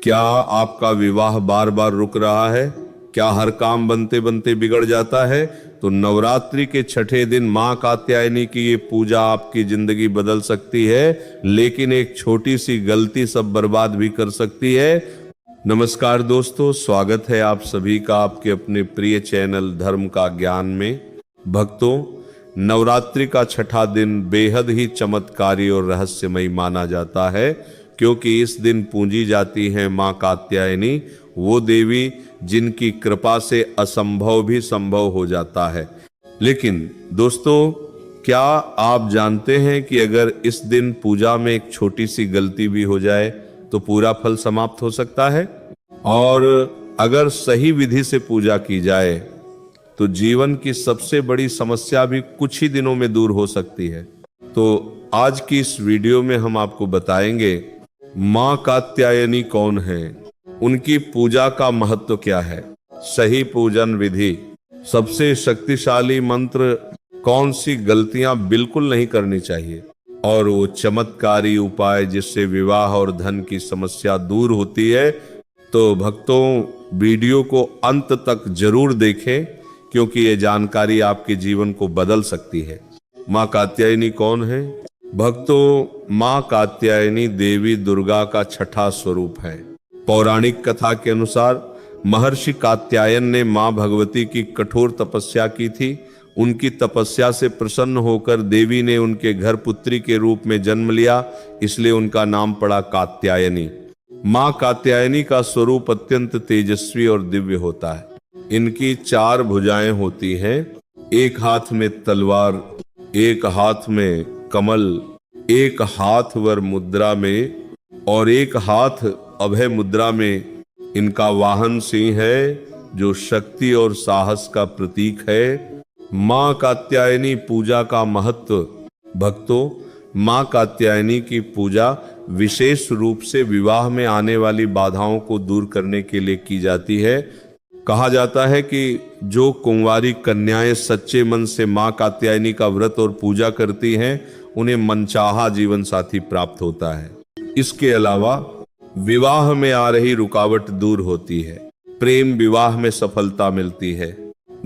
क्या आपका विवाह बार बार रुक रहा है? क्या हर काम बनते बनते बिगड़ जाता है? तो नवरात्रि के छठे दिन मां कात्यायनी की ये पूजा आपकी जिंदगी बदल सकती है, लेकिन एक छोटी सी गलती सब बर्बाद भी कर सकती है। नमस्कार दोस्तों, स्वागत है आप सभी का आपके अपने प्रिय चैनल धर्म का ज्ञान में। भक्तों, नवरात्रि का छठा दिन बेहद ही चमत्कारी और रहस्यमयी माना जाता है, क्योंकि इस दिन पूजी जाती है मां कात्यायनी, वो देवी जिनकी कृपा से असंभव भी संभव हो जाता है। लेकिन दोस्तों, क्या आप जानते हैं कि अगर इस दिन पूजा में एक छोटी सी गलती भी हो जाए तो पूरा फल समाप्त हो सकता है? और अगर सही विधि से पूजा की जाए तो जीवन की सबसे बड़ी समस्या भी कुछ ही दिनों में दूर हो सकती है। तो आज की इस वीडियो में हम आपको बताएंगे मां कात्यायनी कौन है, उनकी पूजा का महत्व क्या है, सही पूजन विधि, सबसे शक्तिशाली मंत्र, कौन सी गलतियां बिल्कुल नहीं करनी चाहिए, और वो चमत्कारी उपाय जिससे विवाह और धन की समस्या दूर होती है। तो भक्तों, वीडियो को अंत तक जरूर देखें, क्योंकि ये जानकारी आपके जीवन को बदल सकती है। मां कात्यायनी कौन है? भक्तों, मां कात्यायनी देवी दुर्गा का छठा स्वरूप है। पौराणिक कथा के अनुसार महर्षि कात्यायन ने मां भगवती की कठोर तपस्या की थी। उनकी तपस्या से प्रसन्न होकर देवी ने उनके घर पुत्री के रूप में जन्म लिया, इसलिए उनका नाम पड़ा कात्यायनी। मां कात्यायनी का स्वरूप अत्यंत तेजस्वी और दिव्य होता है। इनकी 4 भुजाएं होती हैं, एक हाथ में तलवार, एक हाथ में कमल, एक हाथ वर मुद्रा में और एक हाथ अभय मुद्रा में। इनका वाहन सिंह है, जो शक्ति और साहस का प्रतीक है। मां कात्यायनी पूजा का महत्व। भक्तों, मां कात्यायनी की पूजा विशेष रूप से विवाह में आने वाली बाधाओं को दूर करने के लिए की जाती है। कहा जाता है कि जो कुंवारी कन्याएं सच्चे मन से मां कात्यायनी का व्रत और पूजा करती हैं, उन्हें मनचाहा जीवन साथी प्राप्त होता है। इसके अलावा विवाह में आ रही रुकावट दूर होती है, प्रेम विवाह में सफलता मिलती है,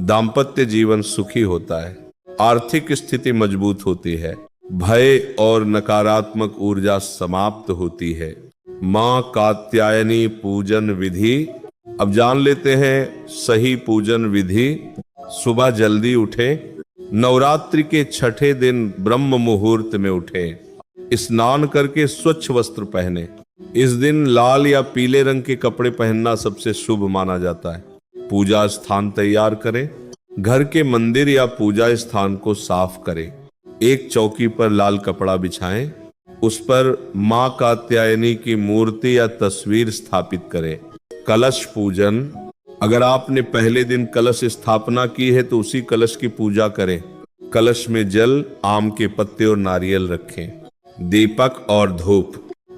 दाम्पत्य जीवन सुखी होता है, आर्थिक स्थिति मजबूत होती है, भय और नकारात्मक ऊर्जा समाप्त होती है। मां कात्यायनी पूजन विधि। अब जान लेते हैं सही पूजन विधि। सुबह जल्दी उठें, नवरात्रि के छठे दिन ब्रह्म मुहूर्त में उठें, स्नान करके स्वच्छ वस्त्र पहने। इस दिन लाल या पीले रंग के कपड़े पहनना सबसे शुभ माना जाता है। पूजा स्थान तैयार करें, घर के मंदिर या पूजा स्थान को साफ करें। एक चौकी पर लाल कपड़ा बिछाएं, उस पर मां कात्यायनी की मूर्ति या तस्वीर स्थापित करें। कलश पूजन। अगर आपने पहले दिन कलश स्थापना की है तो उसी कलश की पूजा करें। कलश में जल, आम के पत्ते और नारियल रखें। दीपक और धूप।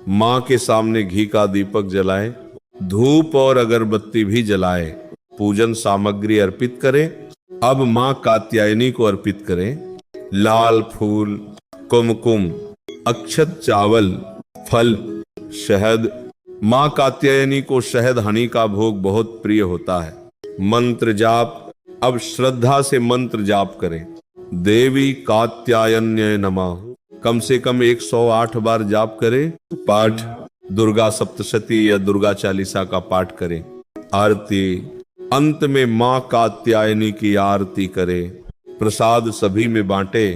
मां के सामने घी का दीपक जलाएं, धूप और अगरबत्ती भी जलाएं। पूजन सामग्री अर्पित करें। अब मां कात्यायनी को अर्पित करें लाल फूल, कुमकुम, अक्षत चावल, फल, शहद। मां कात्यायनी को शहद हनी का भोग बहुत प्रिय होता है। मंत्र जाप। अब श्रद्धा से मंत्र जाप करें। देवी कात्यायन्य नमः कम से कम 108 बार जाप करें। पाठ दुर्गा सप्तशती या दुर्गा चालीसा का पाठ करें। आरती। अंत में मां कात्यायनी की आरती करें। प्रसाद सभी में बांटे।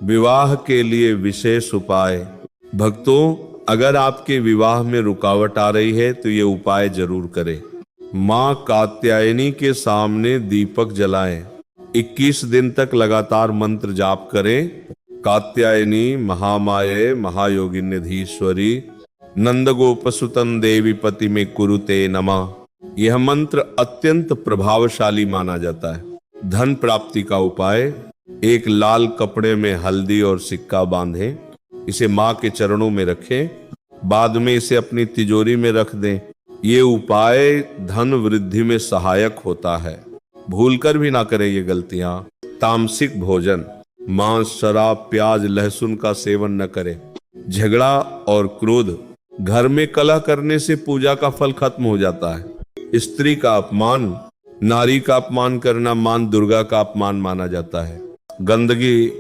विवाह के लिए विशेष उपाय। भक्तों, अगर आपके विवाह में रुकावट आ रही है तो ये उपाय जरूर करें। मां कात्यायनी के सामने दीपक जलाएं। 21 दिन तक लगातार मंत्र जाप करें। कात्यायनी महामाये महायोगिन्यधीश्वरी नंदगोपसुतन देवी पति में कुरुते नमः। यह मंत्र अत्यंत प्रभावशाली माना जाता है। धन प्राप्ति का उपाय। एक लाल कपड़े में हल्दी और सिक्का बांधें, इसे मां के चरणों में रखें, बाद में इसे अपनी तिजोरी में रख दें। ये उपाय धन वृद्धि में सहायक होता है। भूलकर भी ना करें ये गलतियां। तामसिक भोजन। मांस, शराब, प्याज, लहसुन का सेवन न करें। झगड़ा और क्रोध। घर में कलह करने से पूजा का फल खत्म हो जाता है। स्त्री का अपमान, नारी का अपमान करना मां दुर्गा का अपमान माना जाता है। गंदगी,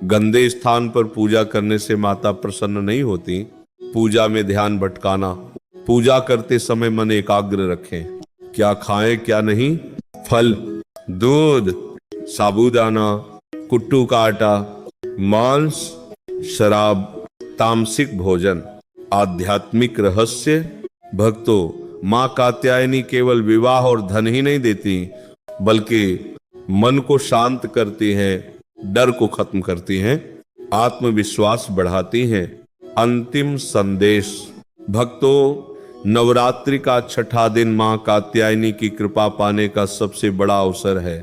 गंदे स्थान पर पूजा करने से माता प्रसन्न नहीं होती। पूजा में ध्यान भटकाना, पूजा करते समय मन एकाग्र रखें। क्या खाएं क्या नहीं, फल, दूध, साबूदाना, कुट्टू का आटा, मांस, शराब, तामसिक भोजन, आध्यात्मिक रहस्य। भक्तों, मां कात्यायनी केवल विवाह और धन ही नहीं देती, बल्कि मन को शांत करती हैं, डर को खत्म करती हैं, आत्मविश्वास बढ़ाती हैं। अंतिम संदेश। भक्तों, नवरात्रि का छठा दिन मां कात्यायनी की कृपा पाने का सबसे बड़ा अवसर है।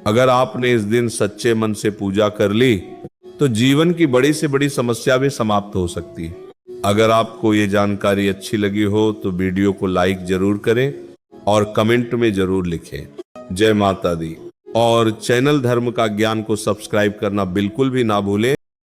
अगर आपने इस दिन सच्चे मन से पूजा कर ली तो जीवन की बड़ी से बड़ी समस्या भी समाप्त हो सकती है। अगर आपको ये जानकारी अच्छी लगी हो तो वीडियो को लाइक जरूर करें और कमेंट में जरूर लिखें। जय माता दी। और चैनल धर्म का ज्ञान को सब्सक्राइब करना बिल्कुल भी ना भूलें।